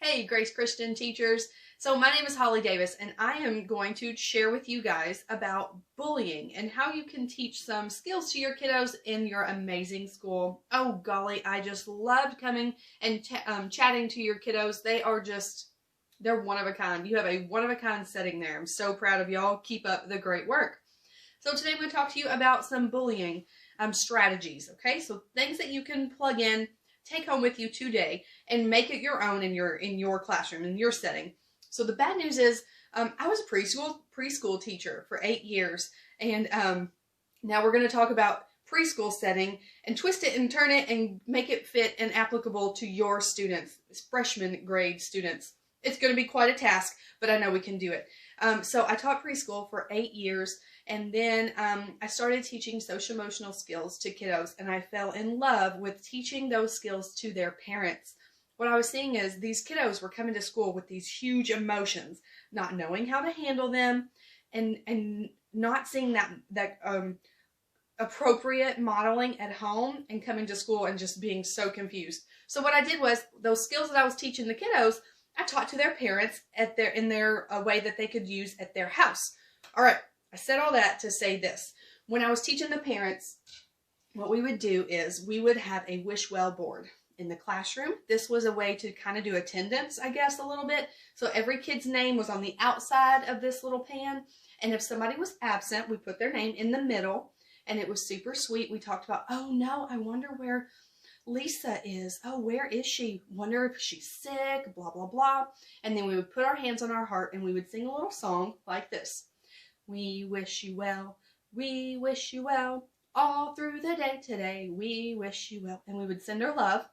Hey, Grace Christian teachers. So my name is Holly Davis, and I am going to share with you guys about bullying and how you can teach some skills to your kiddos in your amazing school. Oh golly, I just loved coming and chatting to your kiddos. They're one of a kind. You have a one of a kind setting there. I'm so proud of y'all. Keep up the great work. So today I'm going to talk to you about some bullying strategies. Okay, so things that you can plug in, take home with you today, and make it your own in your classroom, in your setting. So the bad news is, I was a preschool teacher for 8 years, and now we're going to talk about preschool setting and twist it and turn it and make it fit and applicable to your students, freshman grade students. It's going to be quite a task, but I know we can do it. So I taught preschool for 8 years, and then I started teaching social-emotional skills to kiddos, and I fell in love with teaching those skills to their parents. What I was seeing is these kiddos were coming to school with these huge emotions, not knowing how to handle them, and not seeing that appropriate modeling at home, and coming to school and just being so confused. So what I did was, those skills that I was teaching the kiddos, I taught to their parents in their way that they could use at their house. All right, I said all that to say this. When I was teaching the parents, what we would do is we would have a wish well board in the classroom. This was a way to kind of do attendance, I guess, a little bit. So every kid's name was on the outside of this little pan, and if somebody was absent, we put their name in the middle, and it was super sweet. We talked about, oh no, I wonder where Lisa is. Oh, where is she? Wonder if she's sick, blah, blah, blah. And then we would put our hands on our heart and we would sing a little song like this. We wish you well, all through the day today. We wish you well. And we would send her love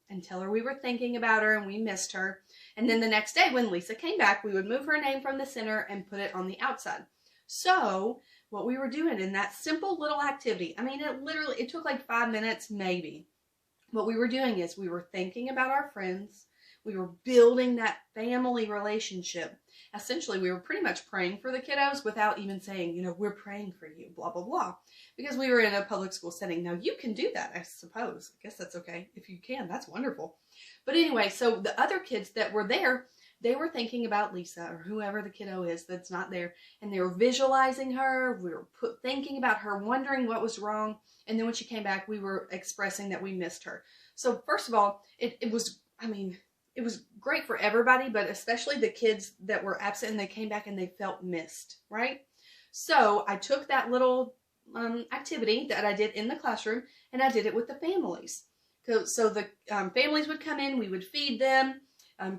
and tell her we were thinking about her and we missed her. And then the next day when Lisa came back, we would move her name from the center and put it on the outside. So what we were doing in that simple little activity, I mean, it took like 5 minutes maybe. What we were doing is we were thinking about our friends. We were building that family relationship. Essentially, we were pretty much praying for the kiddos without even saying, you know, we're praying for you, blah, blah, blah. Because we were in a public school setting. Now, you can do that, I suppose. I guess that's okay. If you can, that's wonderful. But anyway, so the other kids that were there, they were thinking about Lisa or whoever the kiddo is that's not there, and they were visualizing her. We were thinking about her, wondering what was wrong, and then when she came back, we were expressing that we missed her. So first of all, it was great for everybody, but especially the kids that were absent and they came back and they felt missed, right? So I took that little activity that I did in the classroom and I did it with the families. So the families would come in, we would feed them,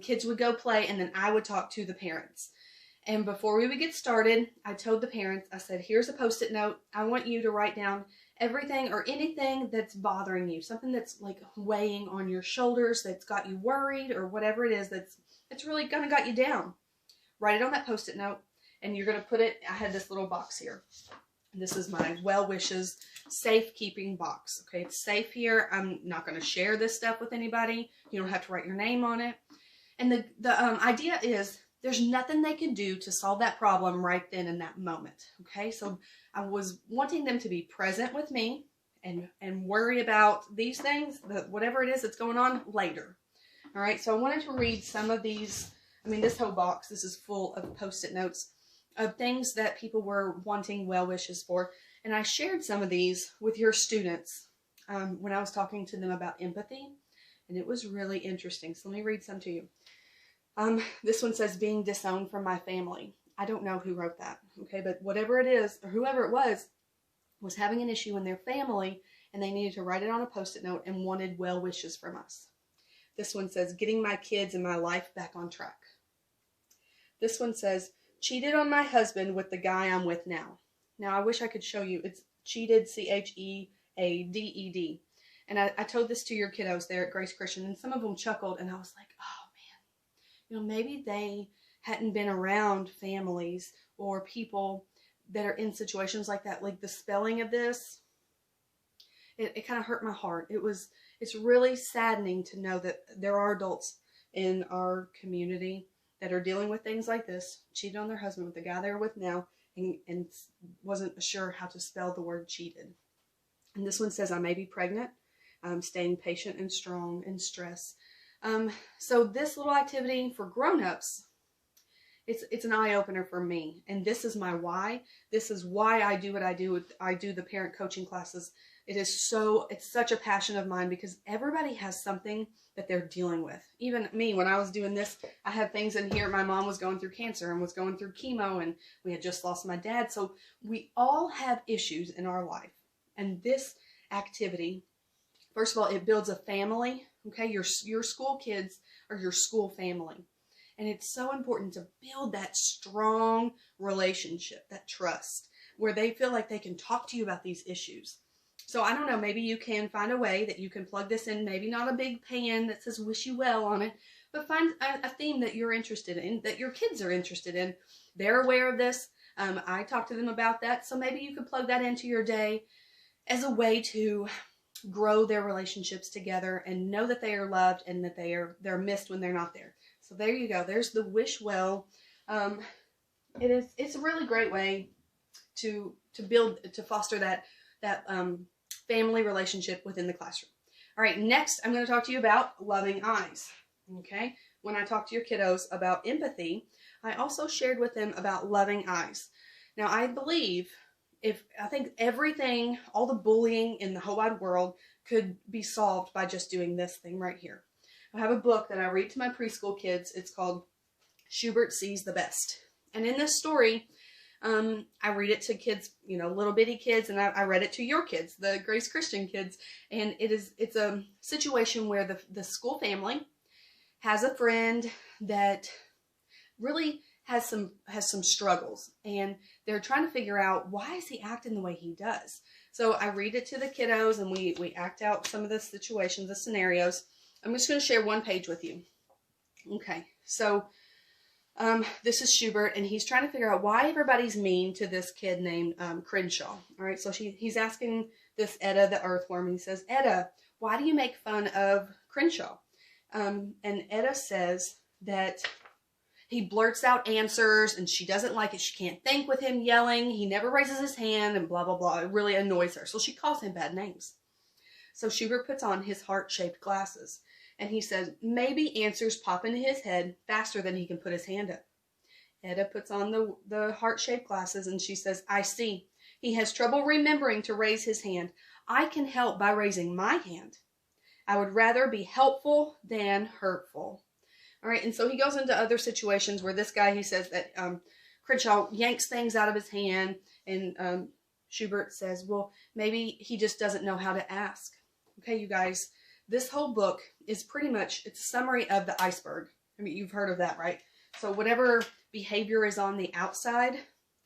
kids would go play, and then I would talk to the parents. And before we would get started, I told the parents, I said, here's a Post-it note. I want you to write down everything or anything that's bothering you, something that's like weighing on your shoulders, that's got you worried, or whatever it is that's really gonna got you down. Write it on that Post-it note, and you're gonna put it, I had this little box here. This is my well wishes safekeeping box. Okay, it's safe here. I'm not gonna share this stuff with anybody. You don't have to write your name on it. And the idea is, there's nothing they can do to solve that problem right then in that moment. Okay, so I was wanting them to be present with me and worry about these things, whatever it is that's going on, later. All right, so I wanted to read some of these. I mean, this whole box, this is full of Post-it notes of things that people were wanting well wishes for. And I shared some of these with your students when I was talking to them about empathy. And it was really interesting. So let me read some to you. This one says, being disowned from my family. I don't know who wrote that, okay, but whatever it is, or whoever it was having an issue in their family, and they needed to write it on a Post-it note and wanted well wishes from us. This one says, getting my kids and my life back on track. This one says, cheated on my husband with the guy I'm with now. Now, I wish I could show you. It's cheated, CHEADED. And I told this to your kiddos there at Grace Christian, and some of them chuckled, and I was like, oh, you know, maybe they hadn't been around families or people that are in situations like that. Like the spelling of this, it kind of hurt my heart. It's really saddening to know that there are adults in our community that are dealing with things like this, cheated on their husband with the guy they're with now, and wasn't sure how to spell the word cheated. And this one says, I may be pregnant, staying patient and strong in stress. So this little activity for grown-ups, it's an eye-opener for me. And this is my why. This is why I do what I do. I do the parent coaching classes. It's such a passion of mine because everybody has something that they're dealing with. Even me, when I was doing this, I had things in here. My mom was going through cancer and was going through chemo, and we had just lost my dad. So we all have issues in our life. And this activity, first of all, it builds a family. Okay, your school kids are your school family. And it's so important to build that strong relationship, that trust, where they feel like they can talk to you about these issues. So I don't know, maybe you can find a way that you can plug this in, maybe not a big pan that says wish you well on it, but find a theme that you're interested in, that your kids are interested in. They're aware of this. I talk to them about that. So maybe you could plug that into your day as a way to grow their relationships together and know that they are loved and that they're missed when they're not there. So there you go. There's the wish well. It's a really great way to foster that family relationship within the classroom. All right, next I'm going to talk to you about loving eyes. Okay, when I talk to your kiddos about empathy, I also shared with them about loving eyes. Now I believe I think everything, all the bullying in the whole wide world could be solved by just doing this thing right here. I have a book that I read to my preschool kids. It's called Schubert Sees the Best. And in this story, I read it to kids, little bitty kids, and I read it to your kids, the Grace Christian kids. And it's a situation where the school family has a friend that really has some struggles, and they're trying to figure out, why is he acting the way he does? So I read it to the kiddos, and we act out some of the situations, the scenarios. I'm just going to share one page with you. Okay, so this is Schubert, and he's trying to figure out why everybody's mean to this kid named Crenshaw. All right, so he's asking this Etta, the earthworm, and he says, Etta, why do you make fun of Crenshaw? And Etta says that he blurts out answers, and she doesn't like it. She can't think with him yelling. He never raises his hand, and blah, blah, blah. It really annoys her. So she calls him bad names. So Schubert puts on his heart-shaped glasses, and he says, maybe answers pop into his head faster than he can put his hand up. Etta puts on the heart-shaped glasses, and she says, I see. He has trouble remembering to raise his hand. I can help by raising my hand. I would rather be helpful than hurtful. All right, and so he goes into other situations where this guy, he says that Crenshaw yanks things out of his hand, and Schubert says, well, maybe he just doesn't know how to ask. Okay, you guys, this whole book is pretty much, it's a summary of the iceberg. I mean, you've heard of that, right? So whatever behavior is on the outside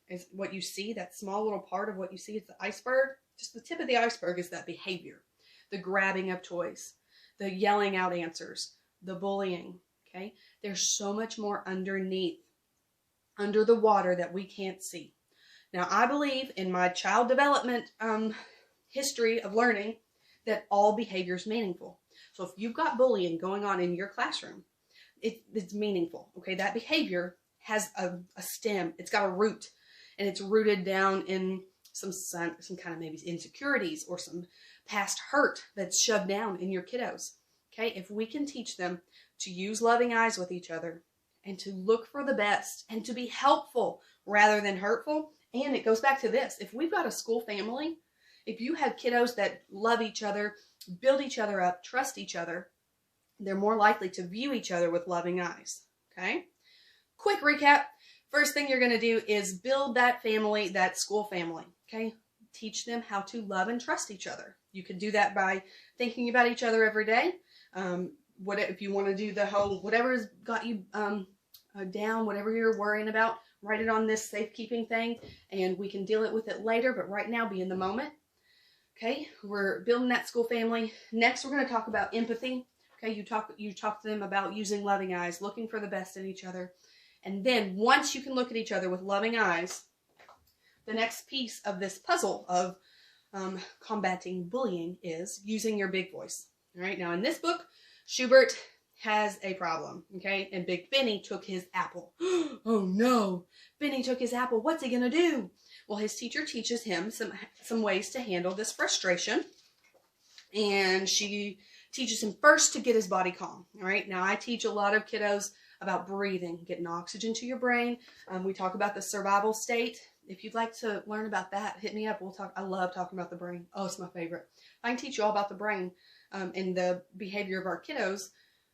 is what you see, that small little part of what you see is the iceberg. Just the tip of the iceberg is that behavior, the grabbing of toys, the yelling out answers, the bullying. Okay, there's so much more underneath, under the water, that we can't see. Now, I believe in my child development history of learning that all behavior is meaningful. So if you've got bullying going on in your classroom, it's meaningful. Okay, that behavior has a stem. It's got a root, and it's rooted down in some kind of maybe insecurities or some past hurt that's shoved down in your kiddos. Okay, if we can teach them to use loving eyes with each other and to look for the best and to be helpful rather than hurtful. And it goes back to this. If we've got a school family, if you have kiddos that love each other, build each other up, trust each other, they're more likely to view each other with loving eyes. Okay? Quick recap. First thing you're going to do is build that family, that school family. Okay? Teach them how to love and trust each other. You can do that by thinking about each other every day. If you want to do the whole, whatever's got you down, whatever you're worrying about, write it on this safekeeping thing, and we can deal with it later, but right now be in the moment. Okay, we're building that school family. Next, we're going to talk about empathy. Okay, you talk to them about using loving eyes, looking for the best in each other. And then once you can look at each other with loving eyes, the next piece of this puzzle of combating bullying is using your big voice. All right, now in this book, Schubert has a problem, okay? And Big Benny took his apple. Oh no, Benny took his apple. What's he gonna do? Well, his teacher teaches him some ways to handle this frustration. And she teaches him first to get his body calm. All right. Now I teach a lot of kiddos about breathing, getting oxygen to your brain. We talk about the survival state. If you'd like to learn about that, hit me up. We'll talk. I love talking about the brain. Oh, it's my favorite. I can teach you all about the brain and the behavior of our kiddos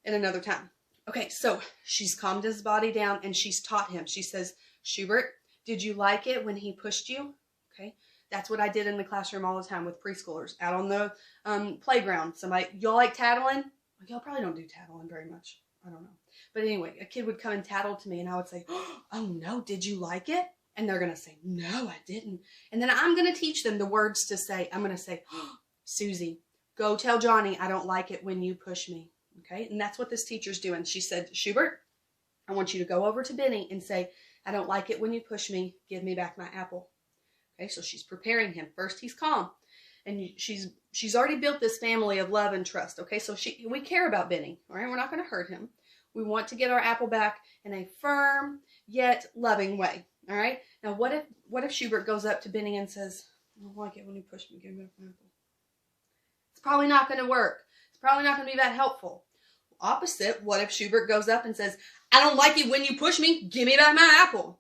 in another time. Okay, so she's calmed his body down and she's taught him. She says, Schubert, did you like it when he pushed you? Okay, that's what I did in the classroom all the time with preschoolers. Out on the playground, y'all like tattling? Y'all probably don't do tattling very much. I don't know. But anyway, a kid would come and tattle to me and I would say, oh no, did you like it? And they're going to say, no, I didn't. And then I'm going to teach them the words to say. I'm going to say, Susie, go tell Johnny I don't like it when you push me. Okay, and that's what this teacher's doing. She said, Schubert, I want you to go over to Benny and say, I don't like it when you push me. Give me back my apple. Okay, so she's preparing him. First, he's calm. And she's already built this family of love and trust. Okay, so we care about Benny. All right, we're not going to hurt him. We want to get our apple back in a firm yet loving way. All right, now what if Schubert goes up to Benny and says, I don't like it when you push me. Give me back my apple. It's probably not going to work. Probably not going to be that helpful. Opposite, what if Schubert goes up and says, I don't like it when you push me, give me back my apple.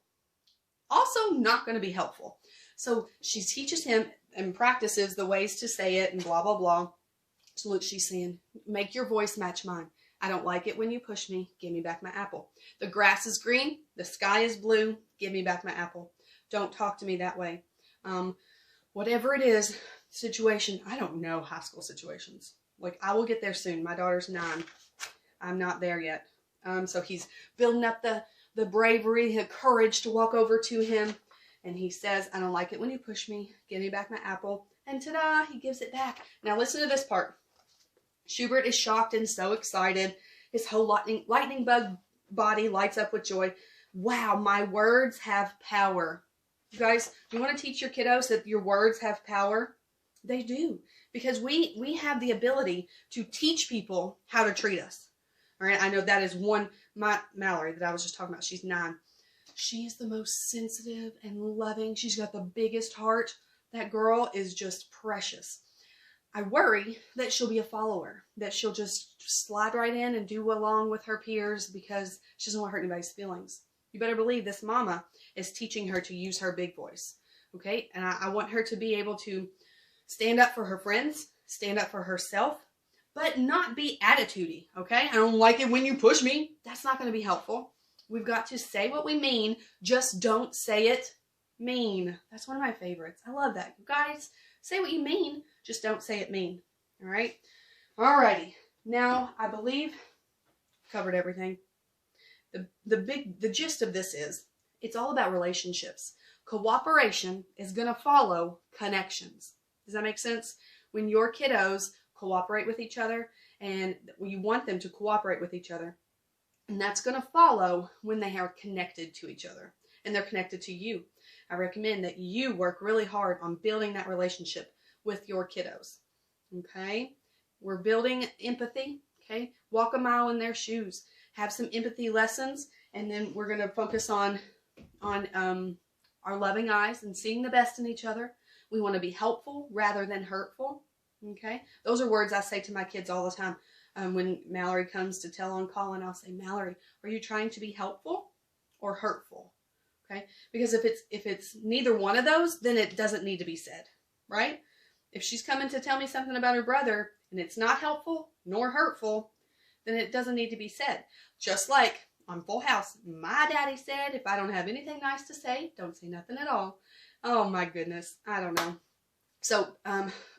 Also not going to be helpful. So she teaches him and practices the ways to say it and blah, blah, blah. So look, she's saying, make your voice match mine. I don't like it when you push me, give me back my apple. The grass is green, the sky is blue, give me back my apple. Don't talk to me that way. Whatever it is, situation, I don't know high school situations. Like, I will get there soon. My daughter's 9. I'm not there yet. So he's building up the bravery, the courage to walk over to him. And he says, I don't like it when you push me. Give me back my apple. And ta-da, he gives it back. Now listen to this part. Schubert is shocked and so excited. His whole lightning bug body lights up with joy. Wow, my words have power. You guys, do you want to teach your kiddos that your words have power? They do. Because we have the ability to teach people how to treat us. All right, I know that is one, Mallory that I was just talking about, she's 9. She is the most sensitive and loving. She's got the biggest heart. That girl is just precious. I worry that she'll be a follower, that she'll just slide right in and do along with her peers because she doesn't want to hurt anybody's feelings. You better believe this mama is teaching her to use her big voice. Okay, and I want her to be able to stand up for her friends, stand up for herself, but not be attitudey, okay? I don't like it when you push me. That's not going to be helpful. We've got to say what we mean, just don't say it mean. That's one of my favorites. I love that. You guys, say what you mean, just don't say it mean, all right? Alrighty, now I believe I've covered everything. The gist of this is, it's all about relationships. Cooperation is going to follow connections. Does that make sense? When your kiddos cooperate with each other and you want them to cooperate with each other, and that's going to follow when they are connected to each other and they're connected to you. I recommend that you work really hard on building that relationship with your kiddos. Okay? We're building empathy. Okay? Walk a mile in their shoes. Have some empathy lessons, and then we're going to focus on our loving eyes and seeing the best in each other. We want to be helpful rather than hurtful. Okay? Those are words I say to my kids all the time. When Mallory comes to tell on Colin, I'll say, Mallory, are you trying to be helpful or hurtful? Okay? Because if it's neither one of those, then it doesn't need to be said, right? If she's coming to tell me something about her brother and it's not helpful nor hurtful, then it doesn't need to be said. Just like on Full House, my daddy said, if I don't have anything nice to say, don't say nothing at all. Oh my goodness, I don't know. So,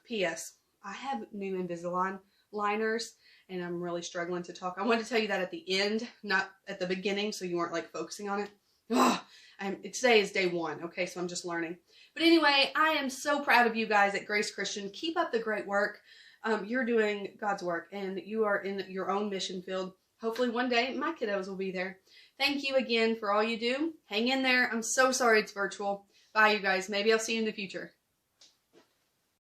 P.S. I have new Invisalign liners, and I'm really struggling to talk. I wanted to tell you that at the end, not at the beginning, so you weren't like focusing on it. Today is day 1, okay, so I'm just learning. But anyway, I am so proud of you guys at Grace Christian. Keep up the great work. You're doing God's work, and you are in your own mission field. Hopefully one day my kiddos will be there. Thank you again for all you do. Hang in there. I'm so sorry it's virtual. Bye, you guys. Maybe I'll see you in the future.